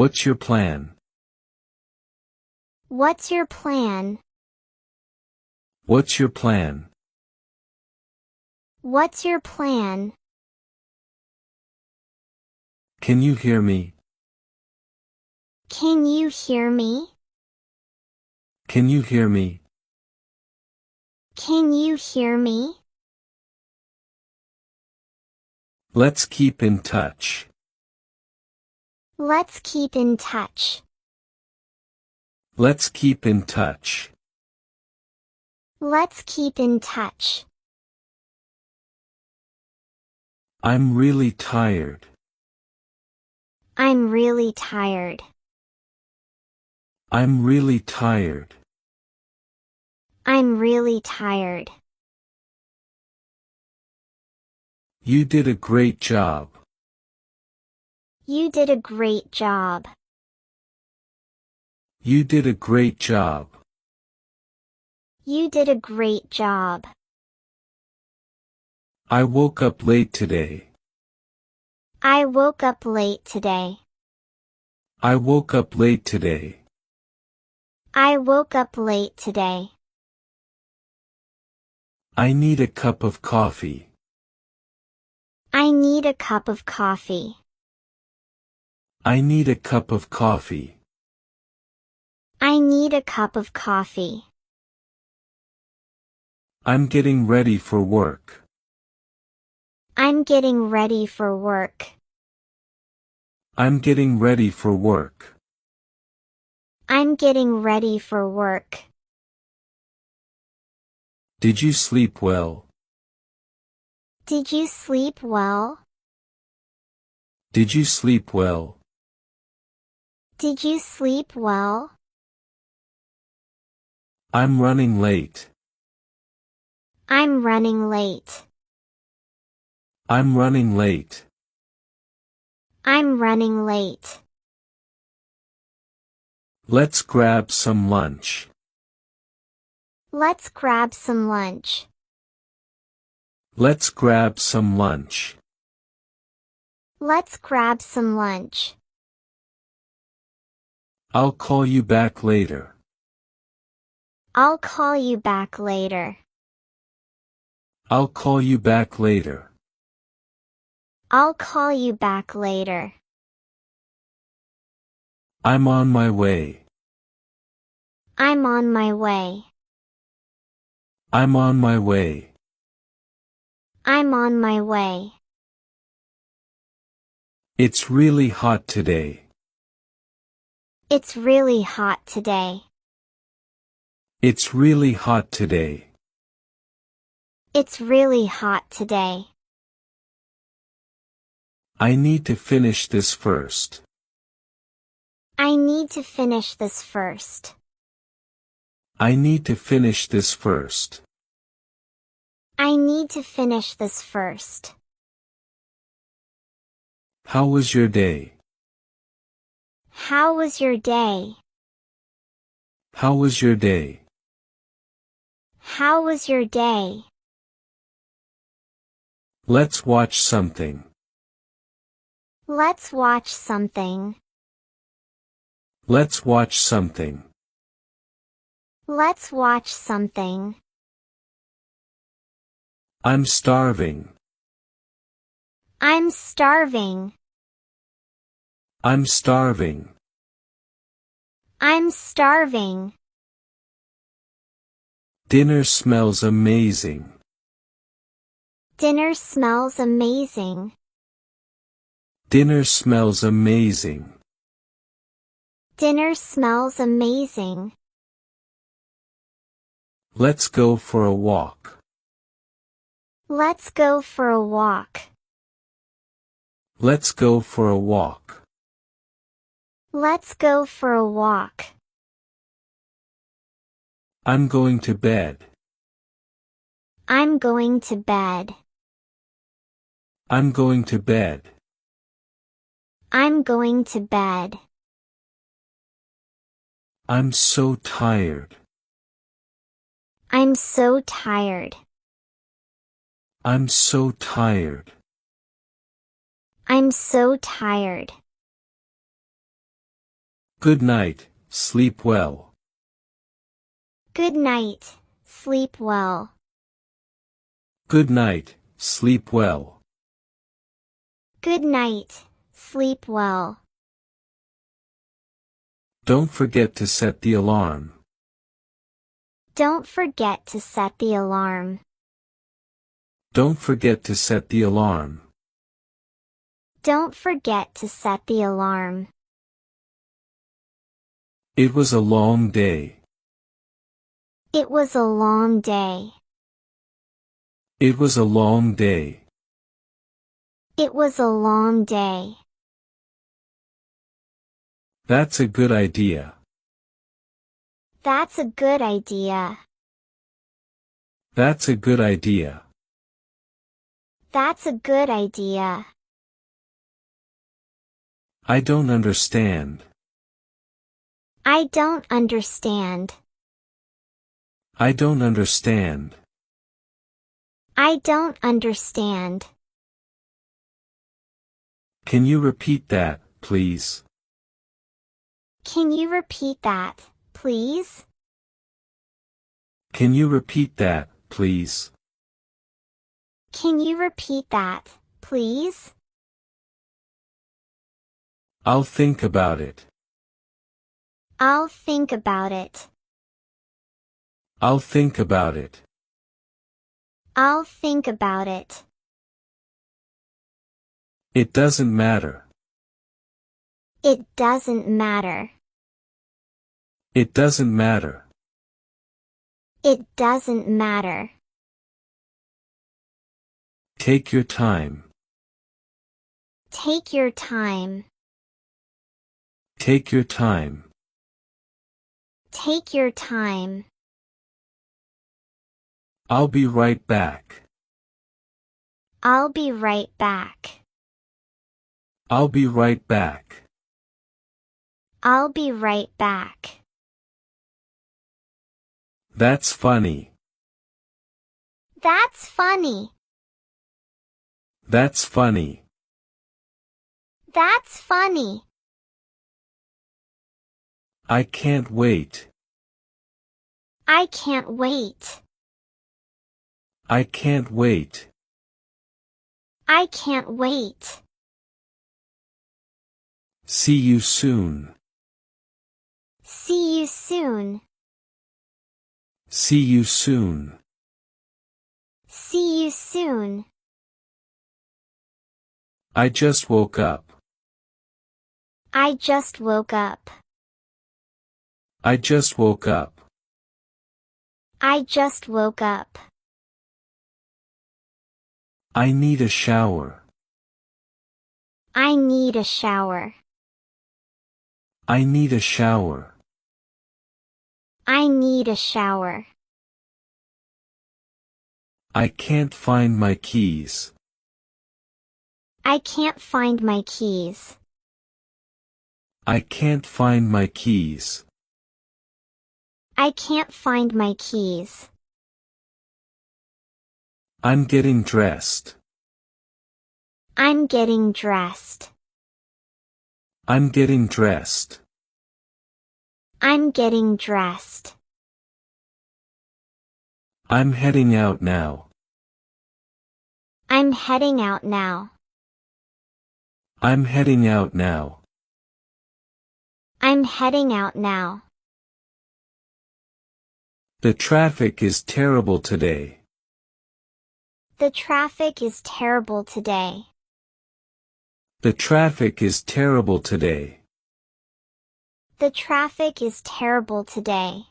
What's your plan? What's your plan? What's your plan? What's your plan? Can you hear me? Can you hear me? Can you hear me? Can you hear me? Let's keep in touch. Let's keep in touch. Let's keep in touch. Let's keep in touch. I'm really tired. I'm really tired. I'm really tired. I'm really tired. You did a great job. You did a great job. You did a great job. You did a great job. I woke up late today. I woke up late today. I woke up late today. I woke up late today. I need a cup of coffee. I need a cup of coffee. I need a cup of coffee. I need a cup of coffee. I'm getting ready for work. I'm getting ready for work. I'm getting ready for work. I'm getting ready for work. Did you sleep well? Did you sleep well? Did you sleep well? Did you sleep well? I'm running late. I'm running late. I'm running late. I'm running late. Let's grab some lunch. Let's grab some lunch. Let's grab some lunch. Let's grab some lunch. I'll call you back later. I'll call you back later. I'll call you back later. I'll call you back later. I'm on my way. I'm on my way. I'm on my way. I'm on my way. It's really hot today. It's really hot today. It's really hot today. It's really hot today. I need to finish this first. I need to finish this first. I need to finish this first. I need to finish this first. How was your day? How was your day? How was your day? How was your day? Let's watch something. Let's watch something. Let's watch something. Let's watch something. I'm starving. I'm starving. I'm starving. I'm starving. Dinner smells amazing. Dinner smells amazing. Dinner smells amazing. Dinner smells amazing. Let's go for a walk. Let's go for a walk. Let's go for a walk. Let's go for a walk. I'm going to bed. I'm going to bed. I'm going to bed. I'm going to bed. I'm so tired. I'm so tired. I'm so tired. I'm so tired. Good night, sleep well. Good night, sleep well. Good night, sleep well. Good night, sleep well. Don't forget to set the alarm. Don't forget to set the alarm. Don't forget to set the alarm. Don't forget to set the alarm. It was a long day. It was a long day. It was a long day. It was a long day. That's a good idea. That's a good idea. That's a good idea. That's a good idea. I don't understand. I don't understand. I don't understand. I don't understand. Can you repeat that, please? Can you repeat that, please? Can you repeat that, please? Can you repeat that, please? I'll think about it. I'll think about it. I'll think about it. I'll think about it. It doesn't matter. It doesn't matter. It doesn't matter. It doesn't matter. Take your time. Take your time. Take your time. Take your time. I'll be right back. I'll be right back. I'll be right back. I'll be right back. That's funny. That's funny. That's funny. That's funny. I can't wait. I can't wait. I can't wait. I can't wait. See you soon. See you soon. See you soon. See you soon. I just woke up. I just woke up. I just woke up. I just woke up. I need a shower. I need a shower. I need a shower. I need a shower. I can't find my keys. I can't find my keys. I can't find my keys. I can't find my keys. I'm getting dressed. I'm getting dressed. I'm getting dressed. I'm getting dressed. I'm heading out now. I'm heading out now. I'm heading out now. I'm heading out now. The traffic is terrible today. The traffic is terrible today. The traffic is terrible today. The traffic is terrible today.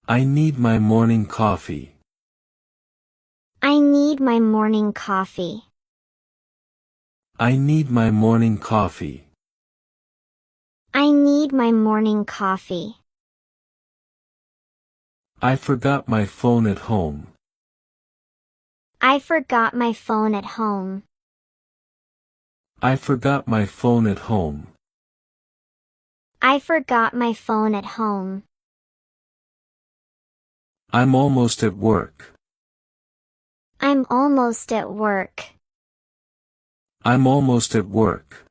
I need my morning coffee. I need my morning coffee. I need my morning coffee. I need my morning coffee. I forgot my phone at home. I forgot my phone at home. I forgot my phone at home. I forgot my phone at home. I'm almost at work. I'm almost at work. I'm almost at work.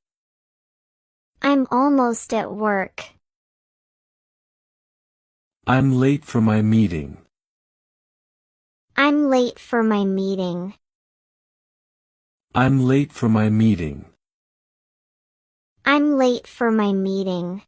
I'm almost at work. I'm late for my meeting. I'm late for my meeting. I'm late for my meeting. I'm late for my meeting.